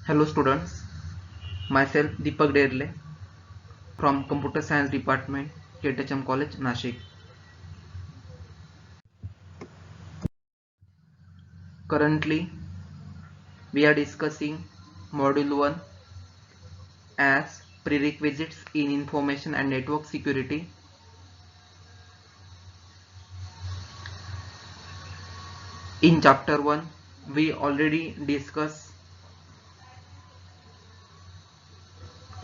Hello students, myself Deepak Derle from Computer Science Department, KTHM College, Nashik. Currently, we are discussing Module 1 as prerequisites in information and network security. In Chapter 1, we already discussed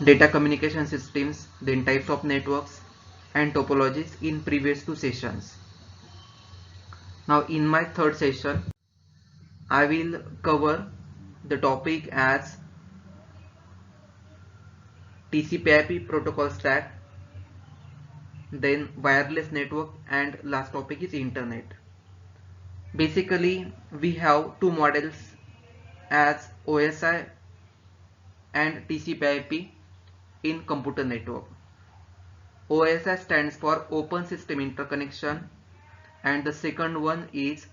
data communication systems, then types of networks and topologies in previous two sessions. Now in my third session, I will cover the topic as TCP/IP protocol stack, then wireless network, and last topic is internet. Basically, we have two models as OSI and TCP/IP in computer network. OSI stands for Open System Interconnection, and the second one is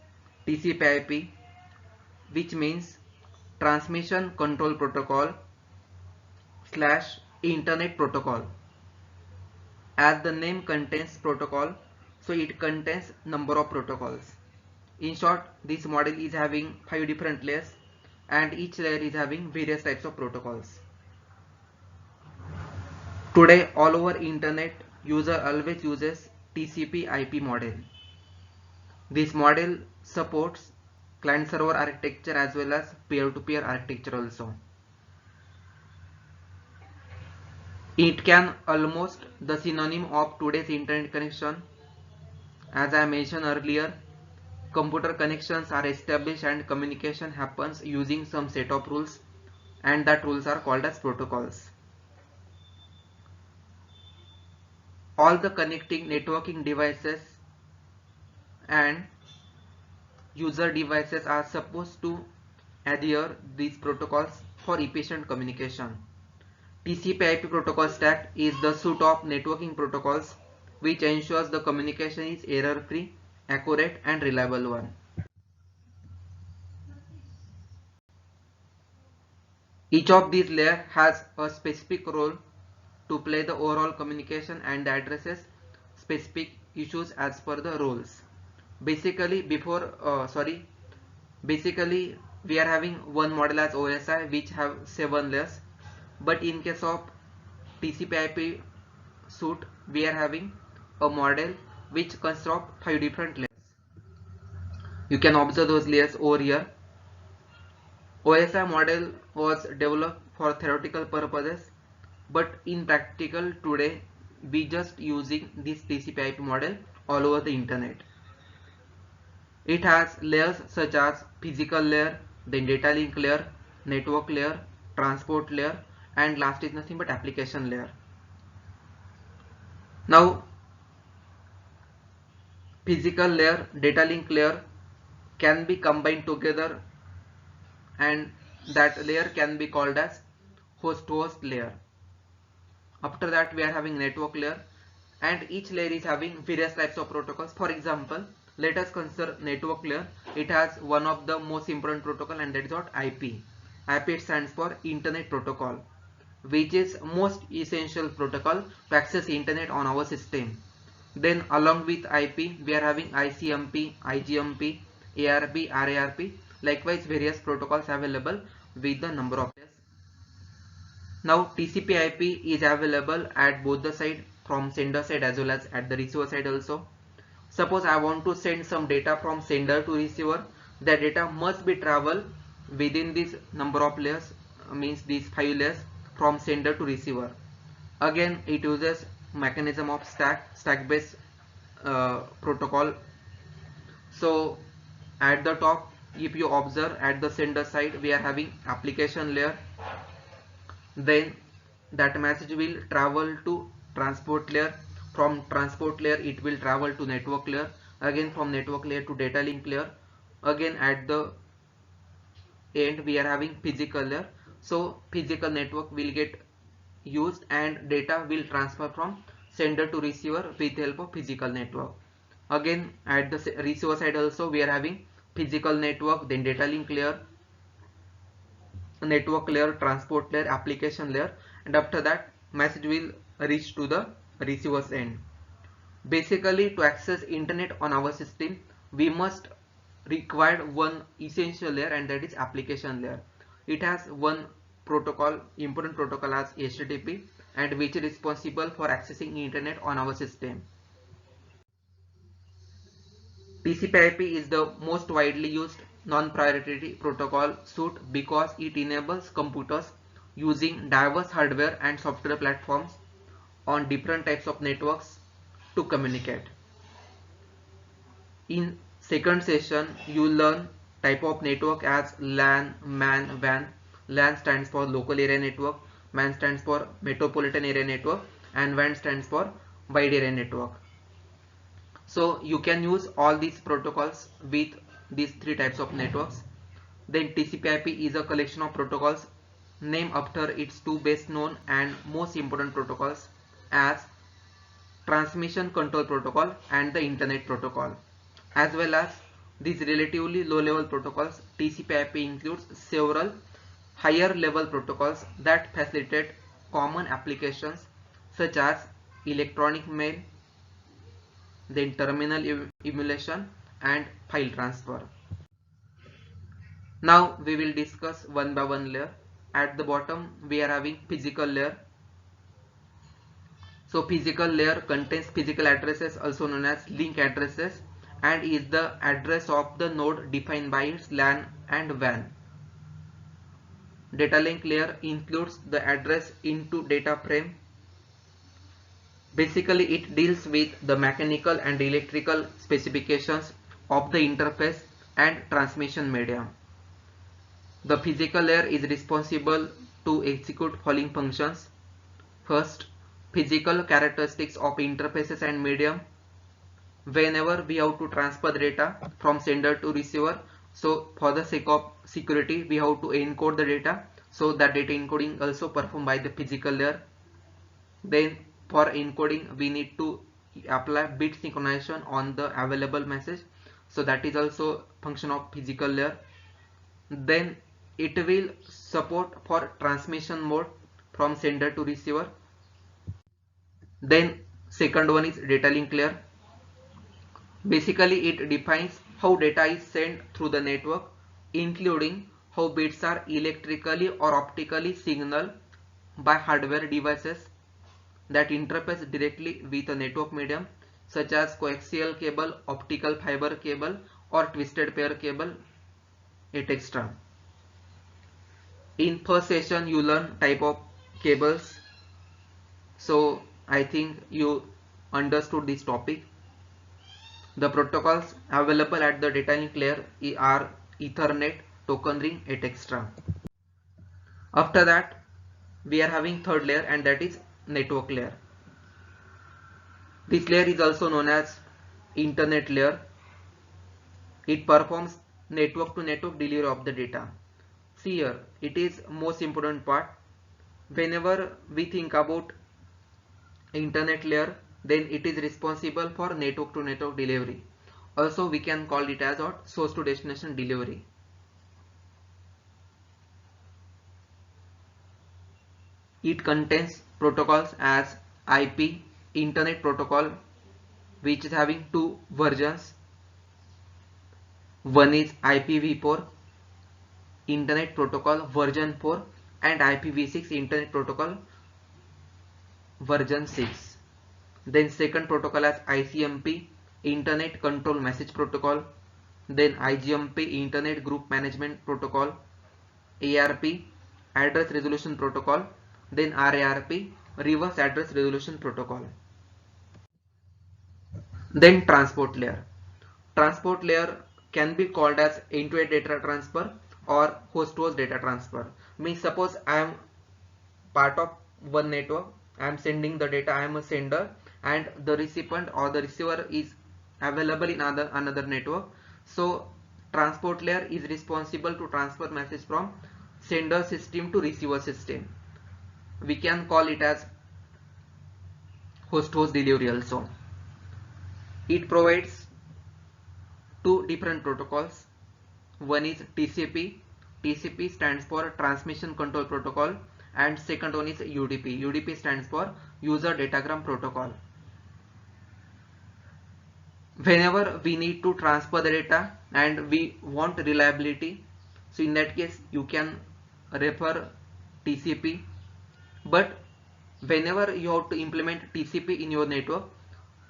TCP/IP, which means Transmission Control Protocol / Internet Protocol. As the name contains protocol, so it contains number of protocols. In short, this model is having 5 different layers and each layer is having various types of protocols. Today all over internet, user always uses TCP/IP model. This model supports client server architecture as well as peer-to-peer architecture also. It can almost the synonym of today's internet connection. As I mentioned earlier, computer connections are established and communication happens using some set of rules, and that rules are called as protocols. All the connecting networking devices and user devices are supposed to adhere these protocols for efficient communication. TCP/IP protocol stack is the suite of networking protocols which ensures the communication is error-free, accurate and reliable one. Each of these layers has a specific role to play the overall communication and addresses specific issues as per the roles. Basically, basically we are having one model as OSI which have 7 layers, but in case of TCP/IP suite we are having a model which consists of 5 different layers. You can observe those layers over here. OSI model was developed for theoretical purposes, but in practical today we just using this TCP/IP model all over the internet. It has layers such as physical layer, then data link layer, network layer, transport layer, and last is nothing but application layer. Now physical layer, data link layer can be combined together, and that layer can be called as host to host layer. After that we are having network layer, and each layer is having various types of protocols. For example, let us consider network layer. It has one of the most important protocol, and that is what IP. IP stands for Internet Protocol, which is most essential protocol to access internet on our system. Then along with IP we are having ICMP, IGMP, ARP, RARP, likewise various protocols available with the number of layers. Now TCP/IP is available at both the side, from sender side as well as at the receiver side also. Suppose I want to send some data from sender to receiver, the data must be travel within this number of layers, means these 5 layers from sender to receiver. Again it uses mechanism of stack based protocol. So at the top, if you observe at the sender side we are having application layer, then that message will travel to transport layer. From transport layer it will travel to network layer, again from network layer to data link layer, again at the end we are having physical layer. So physical network will get used and data will transfer from sender to receiver with help of physical network. Again at the receiver side also we are having physical network, then data link layer, network layer, transport layer, application layer, and after that message will reach to the receiver's end. Basically, to access internet on our system, we must require one essential layer, and that is application layer. It has one protocol, important protocol as HTTP, and which is responsible for accessing internet on our system. TCP/IP is the most widely used non-priority protocol suite because it enables computers using diverse hardware and software platforms on different types of networks to communicate. In second session, you learn type of network as LAN, MAN, WAN. LAN stands for local area network, MAN stands for metropolitan area network, and WAN stands for wide area network. So you can use all these protocols with these three types of networks. Then TCP/IP is a collection of protocols named after its two best known and most important protocols as Transmission Control Protocol and the Internet Protocol. As well as these relatively low level protocols, TCP/IP includes several higher level protocols that facilitate common applications such as electronic mail, then terminal emulation and file transfer. Now we will discuss one by one layer. At the bottom we are having physical layer. So physical layer contains physical addresses, also known as link addresses, and is the address of the node defined by its LAN and WAN. Data link layer includes the address into data frame. Basically it deals with the mechanical and electrical specifications of the interface and transmission medium. The physical layer is responsible to execute following functions. First, physical characteristics of interfaces and medium. Whenever we have to transfer the data from sender to receiver, so for the sake of security we have to encode the data, so that data encoding also performed by the physical layer. Then for encoding we need to apply bit synchronization on the available message, so that is also function of physical layer. Then it will support for transmission mode from sender to receiver. Then second one is data link layer. Basically it defines how data is sent through the network, including how bits are electrically or optically signaled by hardware devices that interface directly with a network medium such as coaxial cable, optical fiber cable or twisted pair cable, etc. In first session you learn type of cables, so I think you understood this topic. The protocols available at the data link layer are Ethernet, token ring, etc. After that we are having third layer, and that is network layer. This layer is also known as internet layer. It performs network to network delivery of the data. See here, it is most important part. Whenever we think about internet layer, then it is responsible for network to network delivery. Also we can call it as source to destination delivery. It contains protocols as IP, Internet Protocol, which is having two versions. One is IPv4 Internet Protocol version 4 and IPv6 Internet Protocol version 6. Then second protocol as ICMP Internet Control Message Protocol. Then IGMP Internet Group Management Protocol. ARP Address Resolution Protocol. Then RARP Reverse Address Resolution Protocol. Then transport layer. Transport layer can be called as end-to-end data transfer or host-to-host data transfer. Means suppose I am part of one network, I am sending the data, I am a sender, and the recipient or the receiver is available in another network. So transport layer is responsible to transfer message from sender system to receiver system. We can call it as host-to-host delivery also. It provides two different protocols. One is TCP, TCP stands for Transmission Control Protocol, and second one is UDP. UDP stands for User Datagram Protocol. Whenever we need to transfer the data and we want reliability, so in that case you can refer TCP. But whenever you have to implement TCP in your network,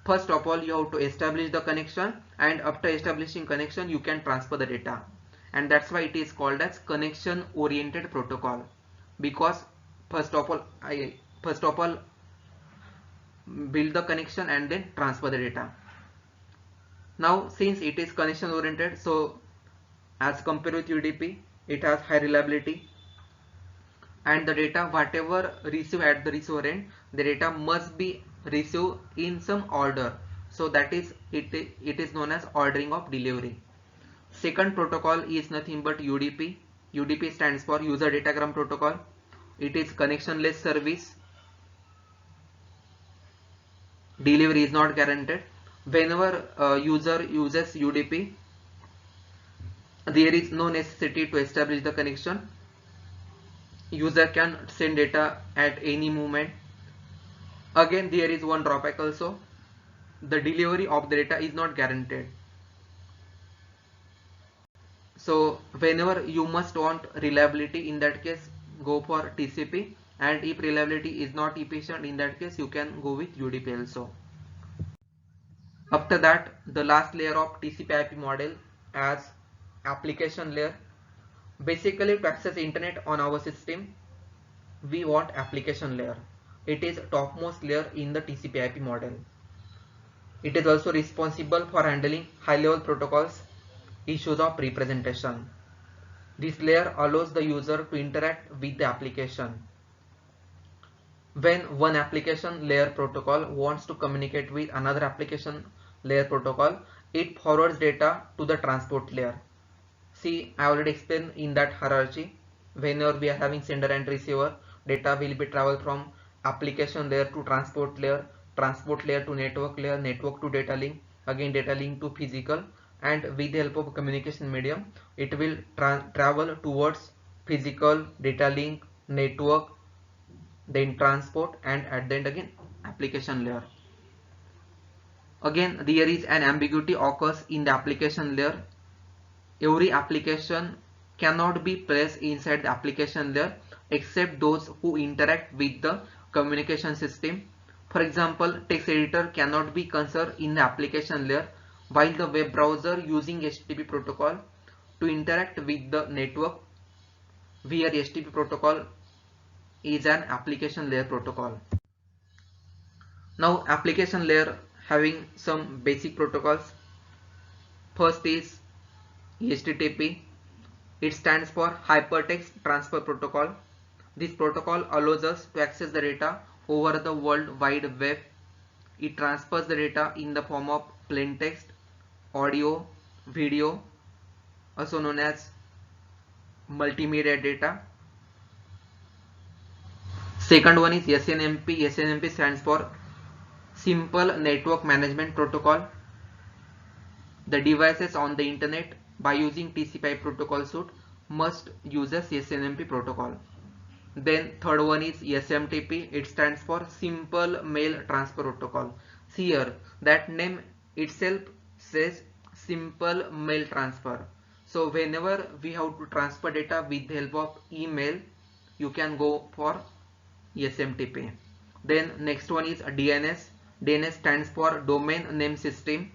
first of all you have to establish the connection, and after establishing connection you can transfer the data, and that's why it is called as connection oriented protocol, because first of all build the connection and then transfer the data. Now since it is connection oriented, so as compared with UDP, it has high reliability, and the data whatever receive at the receiver end, the data must be received in some order, so that is it is known as ordering of delivery. Second protocol is nothing but UDP. UDP stands for User Datagram Protocol. It is connectionless service. Delivery is not guaranteed. Whenever a user uses UDP, there is no necessity to establish the connection. User can send data at any moment. Again, there is one drawback also. The delivery of the data is not guaranteed. So whenever you must want reliability, in that case go for TCP, and if reliability is not efficient, in that case you can go with UDP also. After that, the last layer of TCP/IP model as application layer. Basically, to access internet on our system, we want application layer. It is topmost layer in the TCP/IP model. It is also responsible for handling high-level protocols, issues of representation. This layer allows the user to interact with the application. When one application layer protocol wants to communicate with another application layer protocol, it forwards data to the transport layer. See, I already explained in that hierarchy. Whenever we are having sender and receiver, data will be traveled from application layer to transport layer to network layer, network to data link, again data link to physical, and with the help of communication medium, it will travel towards physical, data link, network, then transport, and at the end again application layer. Again, there is an ambiguity occurs in the application layer. Every application cannot be placed inside the application layer except those who interact with the communication system. For example, text editor cannot be considered in the application layer, while the web browser using HTTP protocol to interact with the network via HTTP protocol is an application layer protocol. Now, application layer having some basic protocols. First is HTTP. It stands for Hypertext Transfer Protocol. This protocol allows us to access the data over the World Wide Web. It transfers the data in the form of plain text, audio, video, also known as multimedia data. Second one is SNMP. SNMP stands for Simple Network Management Protocol. The devices on the internet by using TCP/IP protocol suite must use SNMP protocol. Then third one is SMTP. It stands for Simple Mail Transfer Protocol. See here, that name itself says simple mail transfer. So whenever we have to transfer data with the help of email, you can go for SMTP. Then next one is DNS. DNS stands for Domain Name System.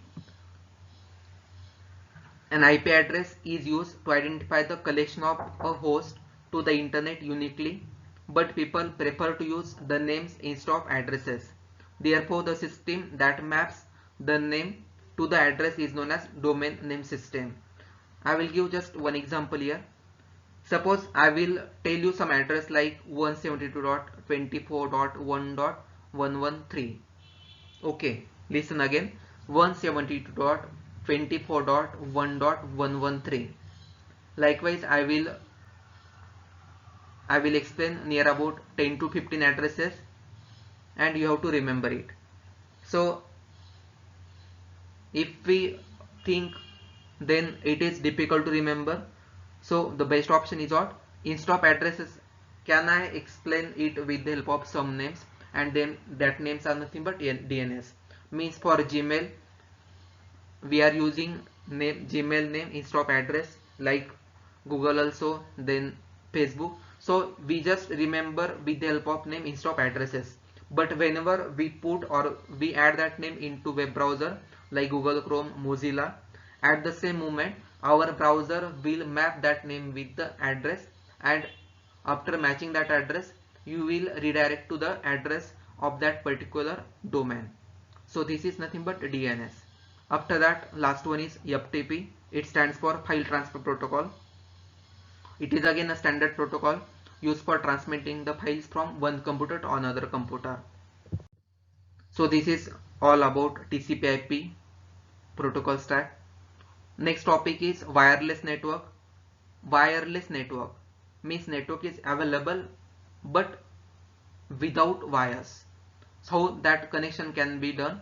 An IP address is used to identify the collection of a host to the internet uniquely, but people prefer to use the names instead of addresses. Therefore, the system that maps the name to the address is known as domain name system. I will give just one example here. Suppose I will tell you some address like 172.24.1.113. Okay, listen again. 172.24.1.113. Likewise, I will explain near about 10 to 15 addresses, and you have to remember it. So if we think, then it is difficult to remember. So the best option is what? Instead of addresses, can I explain it with the help of some names, and then that names are nothing but DNS. Means for Gmail, we are using Gmail name instead of address, like Google also, then Facebook. So we just remember with the help of name instead of addresses. But whenever we put or we add that name into web browser like Google Chrome, Mozilla, at the same moment our browser will map that name with the address, and after matching that address you will redirect to the address of that particular domain. So this is nothing but DNS. After that, last one is FTP. It stands for File Transfer Protocol. It is again a standard protocol used for transmitting the files from one computer to another computer. So this is all about TCP/IP protocol stack. Next topic is wireless network. Wireless network means network is available but without wires. So that connection can be done.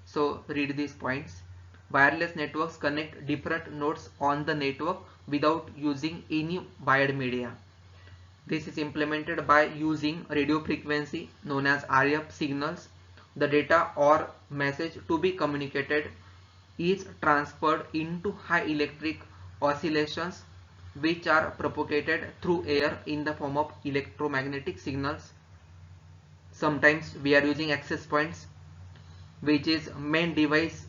So read these points. Wireless networks connect different nodes on the network without using any wired media. This is implemented by using radio frequency known as RF signals. The data or message to be communicated is transferred into high electric oscillations, which are propagated through air in the form of electromagnetic signals. Sometimes we are using access points, which is main device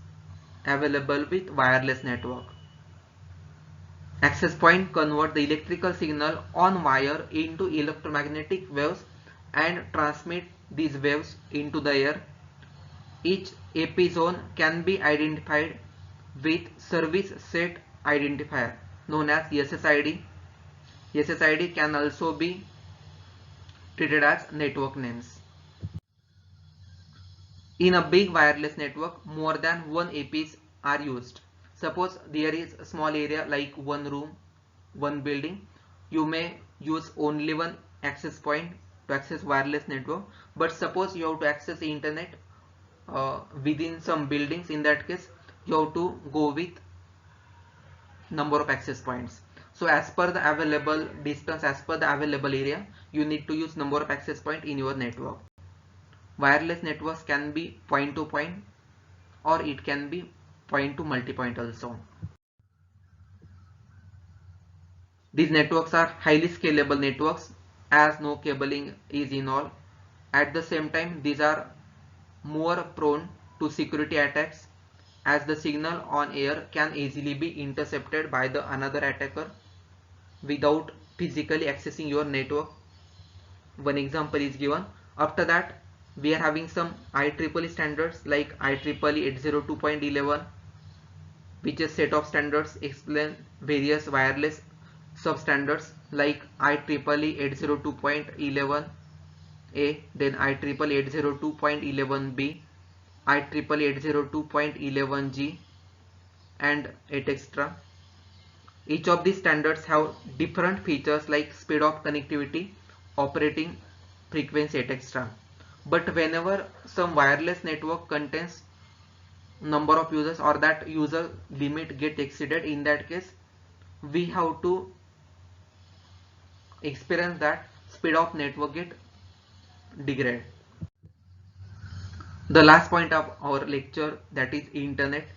available with wireless network. Access point convert the electrical signal on wire into electromagnetic waves and transmit these waves into the air. Each AP zone can be identified with service set identifier known as SSID. SSID can also be treated as network names. In a big wireless network, more than one APs are used. Suppose there is a small area like one room, one building. You may use only one access point to access wireless network. But suppose you have to access the internet within some buildings. In that case, you have to go with number of access points. So as per the available distance, as per the available area, you need to use number of access point in your network. Wireless networks can be point to point or it can be point to multi-point also. These networks are highly scalable networks as no cabling is involved. At the same time, these are more prone to security attacks as the signal on air can easily be intercepted by the another attacker without physically accessing your network. One example is given. After that, we are having some IEEE standards like IEEE 802.11, which is set of standards explain various wireless substandards like IEEE 802.11a, then IEEE 802.11b, IEEE 802.11g, and etc. Each of these standards have different features like speed of connectivity, operating frequency, etc. But whenever some wireless network contains number of users or that user limit get exceeded, in that case we have to experience that speed of network get degrade. The last point of our lecture, that is internet.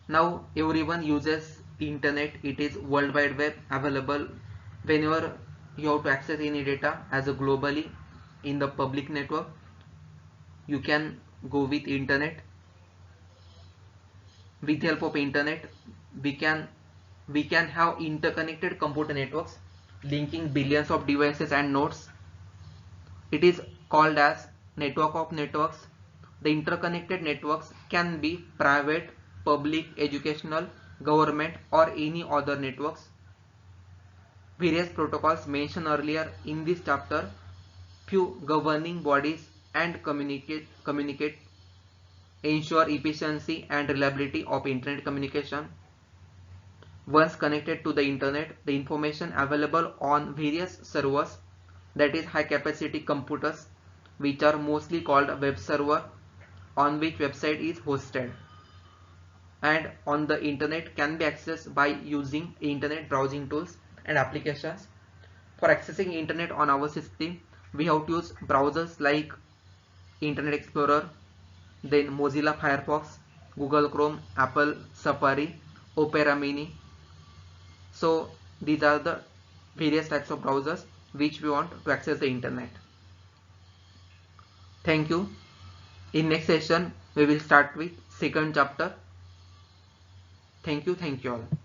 Now everyone uses internet. It is world wide web available. Whenever you have to access any data as a globally in the public network, you can go with internet. With the help of internet, we can have interconnected computer networks linking billions of devices and nodes. It is called as network of networks. The interconnected networks can be private, public, educational, government, or any other networks. Various protocols mentioned earlier in this chapter, few governing bodies and communicate ensure efficiency and reliability of internet communication. Once connected to the internet, the information available on various servers, that is high capacity computers, which are mostly called web server, on which website is hosted, and on the internet can be accessed by using internet browsing tools and applications. For accessing internet on our system, we have to use browsers like Internet Explorer, then Mozilla Firefox, Google Chrome, Apple Safari, Opera Mini. So these are the various types of browsers which we want to access the internet. Thank you. In next session we will start with second chapter. Thank you all.